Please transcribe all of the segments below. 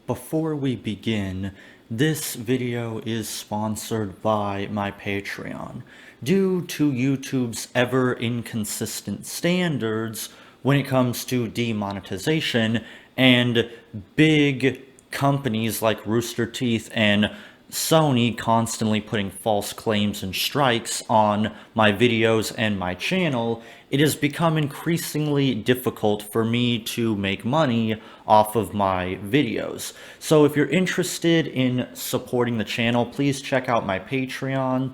Before we begin, this video is sponsored by my Patreon. Due to YouTube's ever inconsistent standards when it comes to demonetization and big companies like Rooster Teeth and Sony constantly putting false claims and strikes on my videos and my channel, it has become increasingly difficult for me to make money off of my videos. So if you're interested in supporting the channel, please check out my Patreon.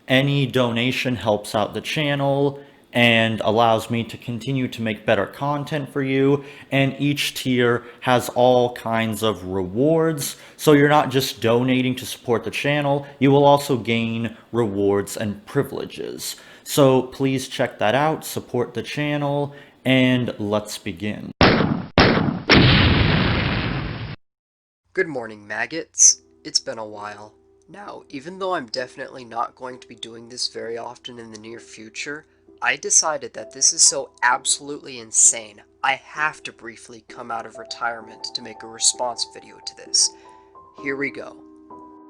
Any donation helps out the channel and allows me to continue to make better content for you, and each tier has all kinds of rewards, so you're not just donating to support the channel, you will also gain rewards and privileges. So please check that out, support the channel, and let's begin. Good morning, maggots. It's been a while. Now, even though I'm definitely not going to be doing this very often in the near future, I decided that this is so absolutely insane, I have to briefly come out of retirement to make a response video to this. Here we go.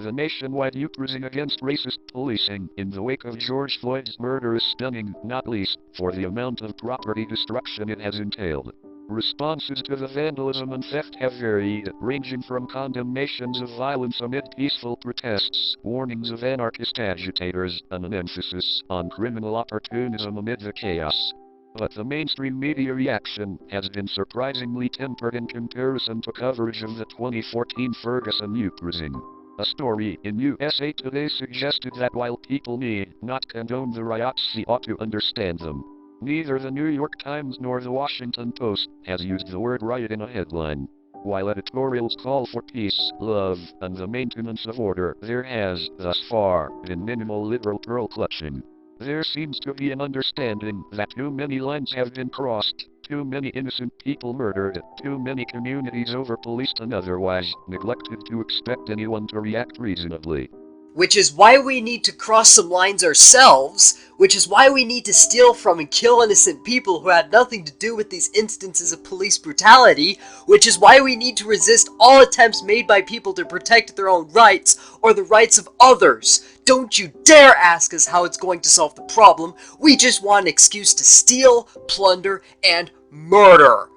The nationwide uprising against racist policing in the wake of George Floyd's murder is stunning, not least for the amount of property destruction it has entailed. Responses to the vandalism and theft have varied, ranging from condemnations of violence amid peaceful protests, warnings of anarchist agitators, and an emphasis on criminal opportunism amid the chaos. But the mainstream media reaction has been surprisingly tempered in comparison to coverage of the 2014 Ferguson uprising. A story in USA Today suggested that while people need not condone the riots, they ought to understand them. Neither the New York Times nor the Washington Post has used the word riot in a headline. While editorials call for peace, love, and the maintenance of order, there has, thus far, been minimal liberal pearl clutching. There seems to be an understanding that too many lines have been crossed, too many innocent people murdered, too many communities over-policed and otherwise neglected to expect anyone to react reasonably. Which is why we need to cross some lines ourselves, which is why we need to steal from and kill innocent people who had nothing to do with these instances of police brutality, which is why we need to resist all attempts made by people to protect their own rights or the rights of others. Don't you dare ask us how it's going to solve the problem. We just want an excuse to steal, plunder, and murder.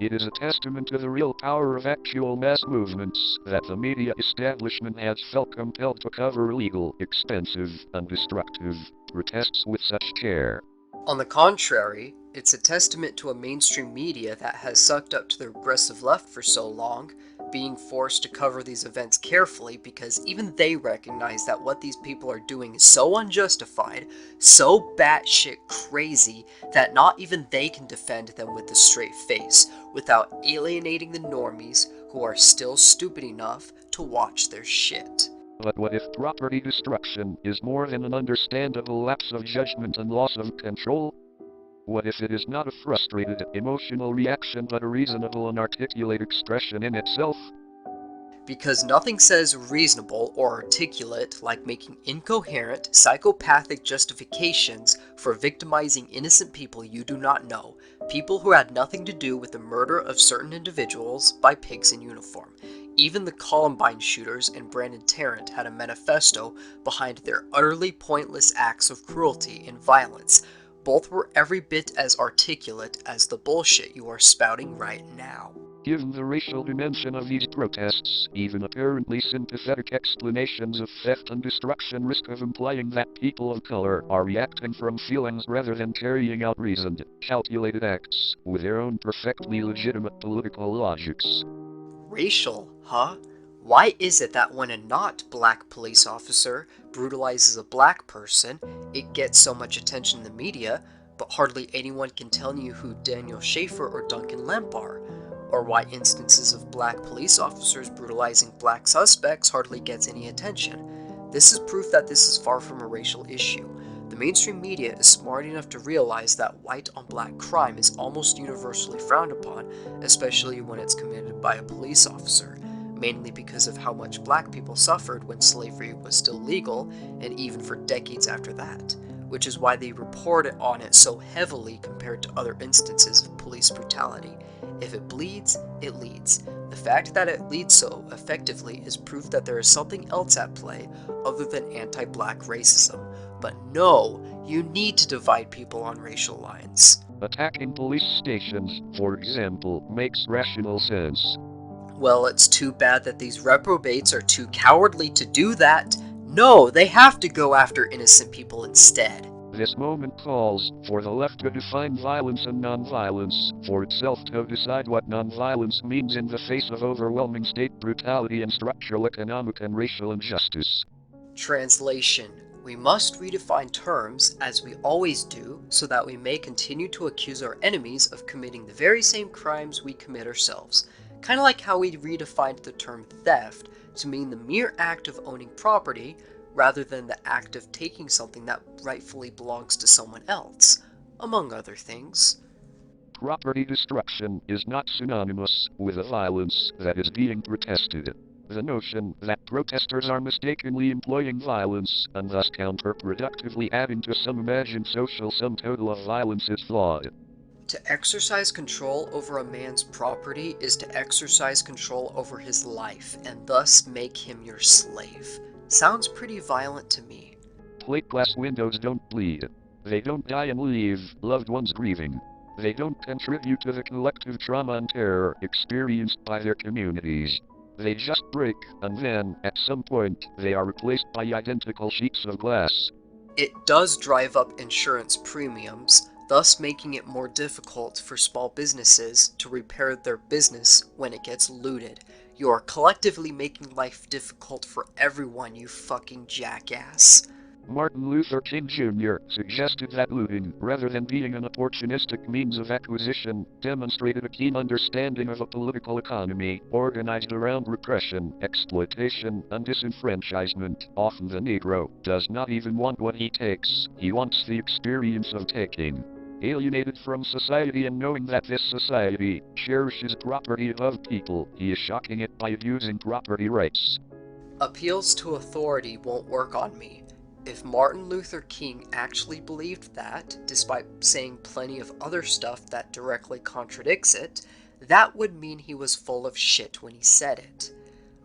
It is a testament to the real power of actual mass movements that the media establishment has felt compelled to cover illegal, expensive, and destructive protests with such care. On the contrary, it's a testament to a mainstream media that has sucked up to the regressive left for so long, being forced to cover these events carefully because even they recognize that what these people are doing is so unjustified, so batshit crazy, that not even they can defend them with a straight face, without alienating the normies who are still stupid enough to watch their shit. But what if property destruction is more than an understandable lapse of judgment and loss of control? What if it is not a frustrated, emotional reaction but a reasonable and articulate expression in itself? Because nothing says reasonable or articulate like making incoherent, psychopathic justifications for victimizing innocent people you do not know, people who had nothing to do with the murder of certain individuals by pigs in uniform. Even the Columbine shooters and Brandon Tarrant had a manifesto behind their utterly pointless acts of cruelty and violence. Both were every bit as articulate as the bullshit you are spouting right now. Given the racial dimension of these protests, even apparently sympathetic explanations of theft and destruction risk of implying that people of color are reacting from feelings rather than carrying out reasoned, calculated acts with their own perfectly legitimate political logics. Racial, huh? Why is it that when a not black police officer brutalizes a black person, it gets so much attention in the media, but hardly anyone can tell you who Daniel Schaefer or Duncan Lemp are? Or why instances of black police officers brutalizing black suspects hardly gets any attention? This is proof that this is far from a racial issue. The mainstream media is smart enough to realize that white on black crime is almost universally frowned upon, especially when it's committed by a police officer, mainly because of how much black people suffered when slavery was still legal, and even for decades after that. which is why they report on it so heavily compared to other instances of police brutality. If it bleeds, it leads. The fact that it leads so effectively is proof that there is something else at play other than anti-black racism. But no, you need to divide people on racial lines. Attacking police stations, for example, makes rational sense. Well, it's too bad that these reprobates are too cowardly to do that. No, they have to go after innocent people instead. This moment calls for the left to define violence and nonviolence, for itself to decide what nonviolence means in the face of overwhelming state brutality and structural economic and racial injustice. Translation. We must redefine terms, as we always do, so that we may continue to accuse our enemies of committing the very same crimes we commit ourselves. Kind of like how we redefined the term theft to mean the mere act of owning property, rather than the act of taking something that rightfully belongs to someone else, among other things. Property destruction is not synonymous with the violence that is being protested. The notion that protesters are mistakenly employing violence and thus counterproductively adding to some imagined social sum total of violence is flawed. To exercise control over a man's property is to exercise control over his life, and thus make him your slave. Sounds pretty violent to me. Plate glass windows don't bleed. They don't die and leave loved ones grieving. They don't contribute to the collective trauma and terror experienced by their communities. They just break, and then, at some point, they are replaced by identical sheets of glass. It does drive up insurance premiums, thus making it more difficult for small businesses to repair their business when it gets looted. You are collectively making life difficult for everyone, you fucking jackass. Martin Luther King Jr. suggested that looting, rather than being an opportunistic means of acquisition, demonstrated a keen understanding of a political economy organized around repression, exploitation, and disenfranchisement. Often the Negro does not even want what he takes, he wants the experience of taking. Alienated from society and knowing that this society cherishes property above people, he is shocking it by abusing property rights. Appeals to authority won't work on me. If Martin Luther King actually believed that, despite saying plenty of other stuff that directly contradicts it, that would mean he was full of shit when he said it.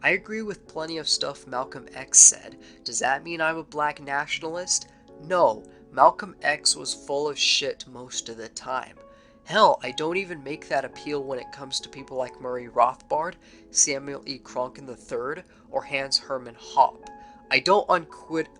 I agree with plenty of stuff Malcolm X said. Does that mean I'm a black nationalist? No, Malcolm X was full of shit most of the time. Hell, I don't even make that appeal when it comes to people like Murray Rothbard, Samuel E. Kronkin III, or Hans Hermann Hoppe. I don't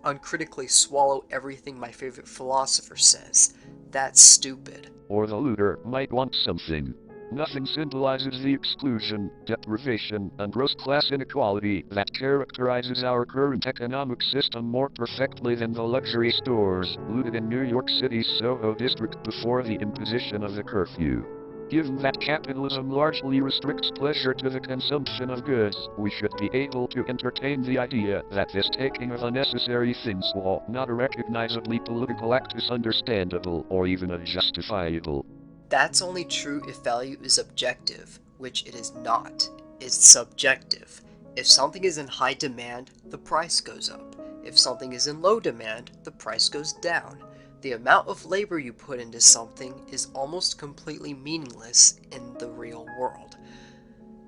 uncritically swallow everything my favorite philosopher says. That's stupid. Or the looter might want something. Nothing symbolizes the exclusion, deprivation, and gross class inequality that characterizes our current economic system more perfectly than the luxury stores looted in New York City's Soho district before the imposition of the curfew. Given that capitalism largely restricts pleasure to the consumption of goods, we should be able to entertain the idea that this taking of unnecessary things, while not a recognizably political act, is understandable or even justifiable. That's only true if value is objective, which it is not. It's subjective. If something is in high demand, the price goes up. If something is in low demand, the price goes down. The amount of labor you put into something is almost completely meaningless in the real world.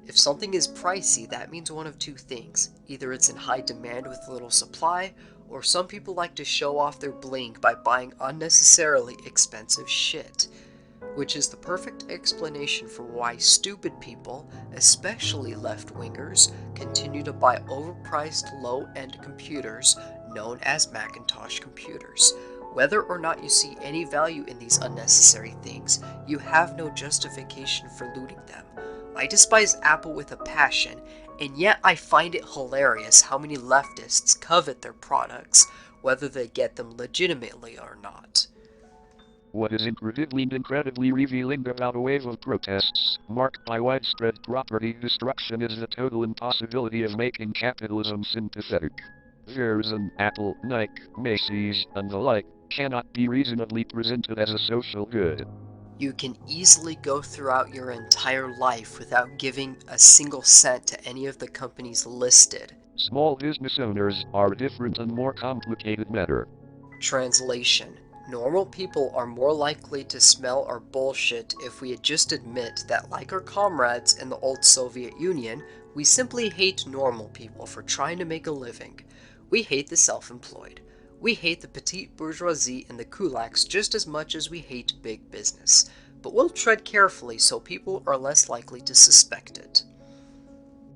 If something is pricey, that means one of two things. Either it's in high demand with little supply, or some people like to show off their bling by buying unnecessarily expensive shit. Which is the perfect explanation for why stupid people, especially left-wingers, continue to buy overpriced low-end computers known as Macintosh computers. Whether or not you see any value in these unnecessary things, you have no justification for looting them. I despise Apple with a passion, and yet I find it hilarious how many leftists covet their products, whether they get them legitimately or not. What is incredibly revealing about a wave of protests, marked by widespread property destruction, is the total impossibility of making capitalism sympathetic. Verizon, Apple, Nike, Macy's, and the like cannot be reasonably presented as a social good. You can easily go throughout your entire life without giving a single cent to any of the companies listed. Small business owners are a different and more complicated matter. Translation. Normal people are more likely to smell our bullshit if we just admit that, like our comrades in the old Soviet Union, we simply hate normal people for trying to make a living. We hate the self-employed. We hate the petite bourgeoisie and the kulaks just as much as we hate big business. But we'll tread carefully so people are less likely to suspect it.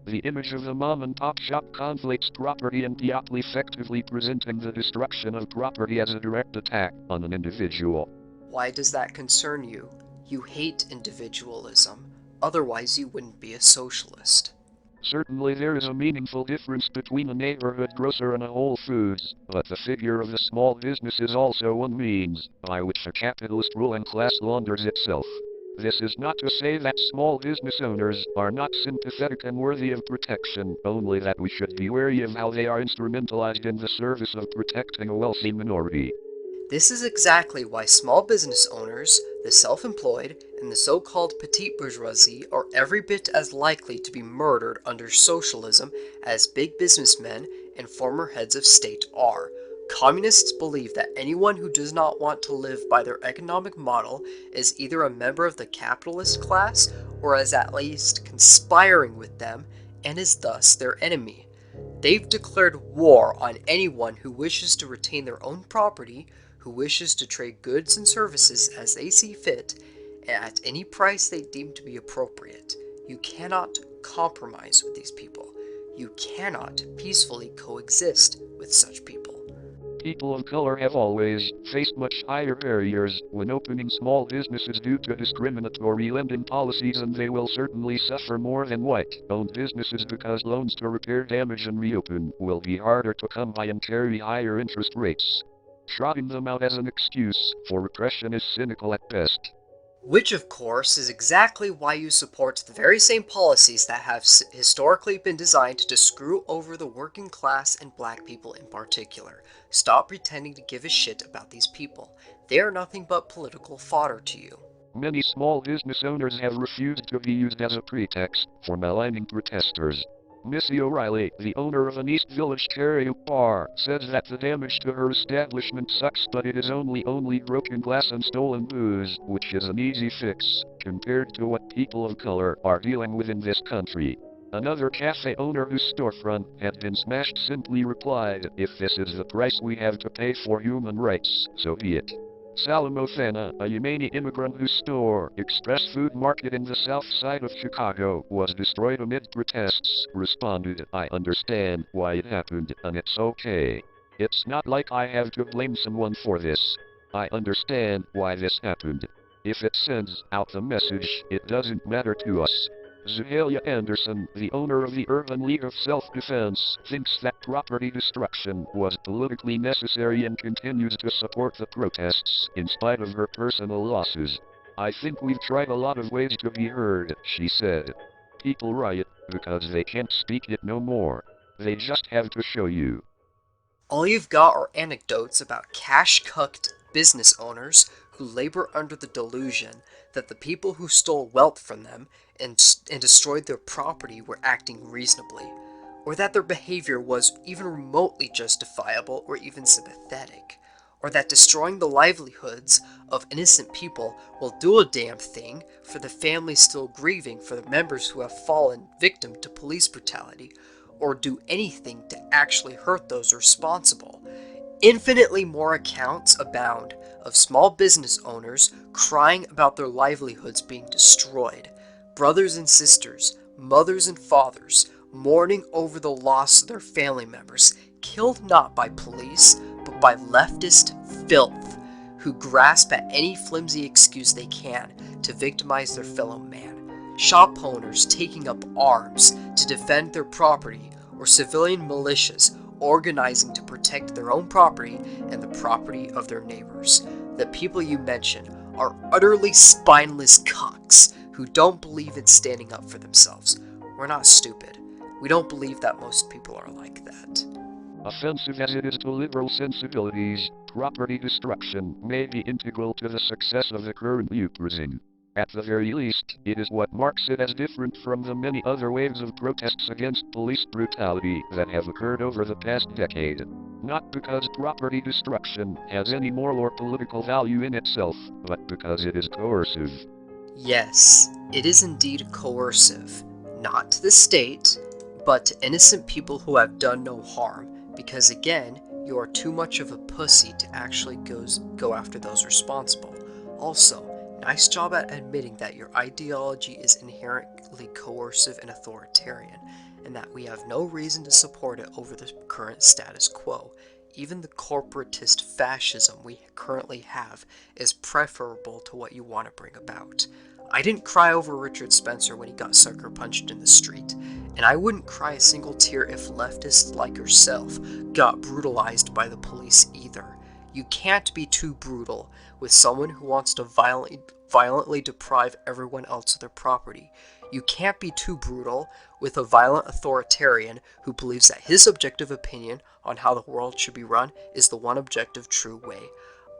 The image of the mom-and-pop shop conflates property and dioply, effectively presenting the destruction of property as a direct attack on an individual. Why does that concern you? You hate individualism. Otherwise, you wouldn't be a socialist. Certainly there is a meaningful difference between a neighborhood grocer and a Whole Foods, but the figure of the small business is also one means by which a capitalist ruling class launders itself. This is not to say that small business owners are not sympathetic and worthy of protection, only that we should be wary of how they are instrumentalized in the service of protecting a wealthy minority. This is exactly why small business owners, the self-employed, and the so-called petite bourgeoisie are every bit as likely to be murdered under socialism as big businessmen and former heads of state are. Communists believe that anyone who does not want to live by their economic model is either a member of the capitalist class or is at least conspiring with them and is thus their enemy. They've declared war on anyone who wishes to retain their own property, who wishes to trade goods and services as they see fit, at any price they deem to be appropriate. You cannot compromise with these people. You cannot peacefully coexist with such people. People of color have always faced much higher barriers when opening small businesses due to discriminatory lending policies, and they will certainly suffer more than white-owned businesses because loans to repair damage and reopen will be harder to come by and carry higher interest rates. Trotting them out as an excuse for repression is cynical at best. Which, of course, is exactly why you support the very same policies that have historically been designed to screw over the working class and black people in particular. Stop pretending to give a shit about these people. They are nothing but political fodder to you. Many small business owners have refused to be used as a pretext for maligning protesters. Missy O'Reilly, the owner of an East Village karaoke bar, says that the damage to her establishment sucks, but it is only broken glass and stolen booze, which is an easy fix, compared to what people of color are dealing with in this country. Another cafe owner whose storefront had been smashed simply replied, "If this is the price we have to pay for human rights, so be it." Salamo Fana, a Yemeni immigrant whose store, Express Food Market in the south side of Chicago, was destroyed amid protests, responded, "I understand why it happened, and it's okay. It's not like I have to blame someone for this. I understand why this happened. If it sends out the message, it doesn't matter to us." Zuhalia Anderson, the owner of the Urban League of Self-Defense, thinks that property destruction was politically necessary and continues to support the protests, in spite of her personal losses. "I think we've tried a lot of ways to be heard," she said. "People riot because they can't speak it no more. They just have to show you." All you've got are anecdotes about cash-cucked business owners who labor under the delusion that the people who stole wealth from them and destroyed their property were acting reasonably, or that their behavior was even remotely justifiable or even sympathetic, or that destroying the livelihoods of innocent people will do a damn thing for the families still grieving for the members who have fallen victim to police brutality, or do anything to actually hurt those responsible. Infinitely more accounts abound of small business owners crying about their livelihoods being destroyed, brothers and sisters, mothers and fathers, mourning over the loss of their family members, killed not by police, but by leftist filth, who grasp at any flimsy excuse they can to victimize their fellow man. Shop owners taking up arms to defend their property, or civilian militias organizing to protect their own property and the property of their neighbors. The people you mention are utterly spineless cocks who don't believe in standing up for themselves. We're not stupid. We don't believe that most people are like that. Offensive as it is to liberal sensibilities, property destruction may be integral to the success of the current youth regime. At the very least, it is what marks it as different from the many other waves of protests against police brutality that have occurred over the past decade. Not because property destruction has any moral or political value in itself, but because it is coercive. Yes, it is indeed coercive, not to the state, but to innocent people who have done no harm, because again, you are too much of a pussy to actually go after those responsible. Also, nice job at admitting that your ideology is inherently coercive and authoritarian, and that we have no reason to support it over the current status quo. Even the corporatist fascism we currently have is preferable to what you want to bring about. I didn't cry over Richard Spencer when he got sucker punched in the street, and I wouldn't cry a single tear if leftists like yourself got brutalized by the police either. You can't be too brutal with someone who wants to violently deprive everyone else of their property. You can't be too brutal with a violent authoritarian who believes that his objective opinion on how the world should be run is the one objective true way.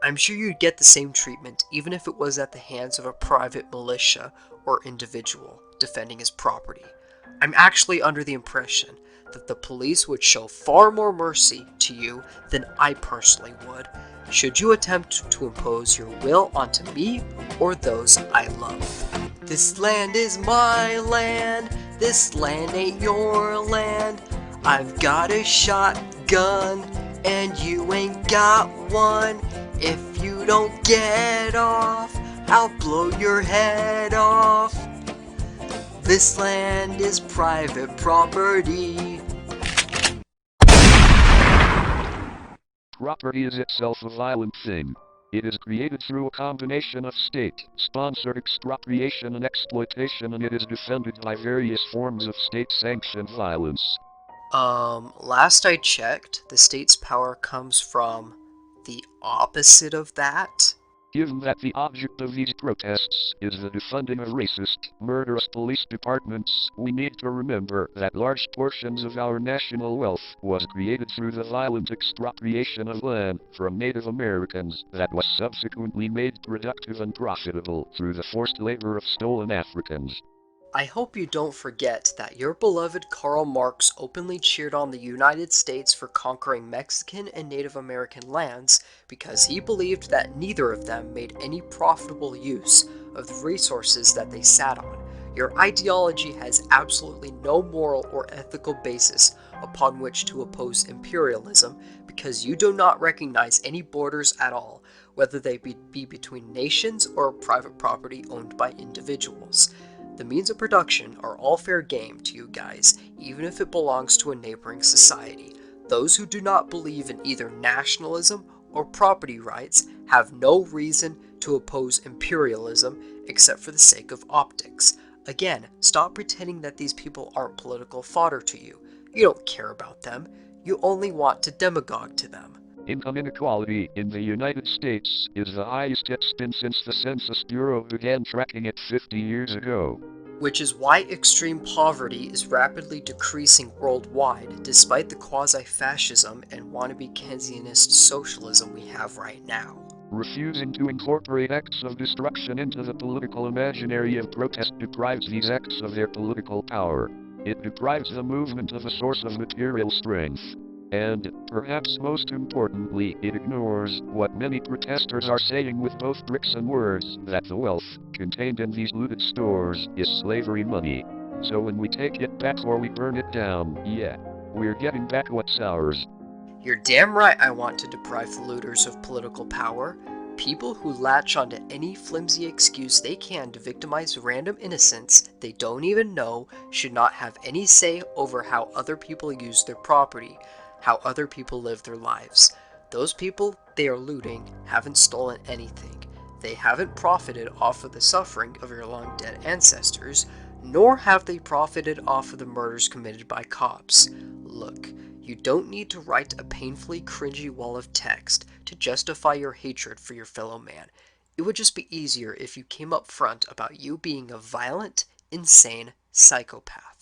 I'm sure you'd get the same treatment even if it was at the hands of a private militia or individual defending his property. I'm actually under the impression that the police would show far more mercy to you than I personally would, should you attempt to impose your will onto me or those I love. This land is my land, this land ain't your land. I've got a shotgun and you ain't got one. If you don't get off, I'll blow your head off. This land is private property. Property is itself a violent thing. It is created through a combination of state-sponsored expropriation and exploitation, and it is defended by various forms of state-sanctioned violence. Last I checked, the state's power comes from the opposite of that. Given that the object of these protests is the defunding of racist, murderous police departments, we need to remember that large portions of our national wealth was created through the violent expropriation of land from Native Americans that was subsequently made productive and profitable through the forced labor of stolen Africans. I hope you don't forget that your beloved Karl Marx openly cheered on the United States for conquering Mexican and Native American lands because he believed that neither of them made any profitable use of the resources that they sat on. Your ideology has absolutely no moral or ethical basis upon which to oppose imperialism because you do not recognize any borders at all, whether they be between nations or private property owned by individuals. The means of production are all fair game to you guys, even if it belongs to a neighboring society. Those who do not believe in either nationalism or property rights have no reason to oppose imperialism except for the sake of optics. Again, stop pretending that these people aren't political fodder to you. You don't care about them. You only want to demagogue to them. Income inequality in the United States is the highest it's been since the Census Bureau began tracking it 50 years ago. Which is why extreme poverty is rapidly decreasing worldwide, despite the quasi-fascism and wannabe Keynesianist socialism we have right now. Refusing to incorporate acts of destruction into the political imaginary of protest deprives these acts of their political power. It deprives the movement of a source of material strength. And, perhaps most importantly, it ignores what many protesters are saying with both bricks and words, that the wealth contained in these looted stores is slavery money. So when we take it back or we burn it down, yeah, we're getting back what's ours. You're damn right I want to deprive the looters of political power. People who latch onto any flimsy excuse they can to victimize random innocents they don't even know should not have any say over how other people use their property, how other people live their lives. Those people they are looting haven't stolen anything. They haven't profited off of the suffering of your long dead ancestors, nor have they profited off of the murders committed by cops. Look, you don't need to write a painfully cringy wall of text to justify your hatred for your fellow man. It would just be easier if you came up front about you being a violent, insane psychopath.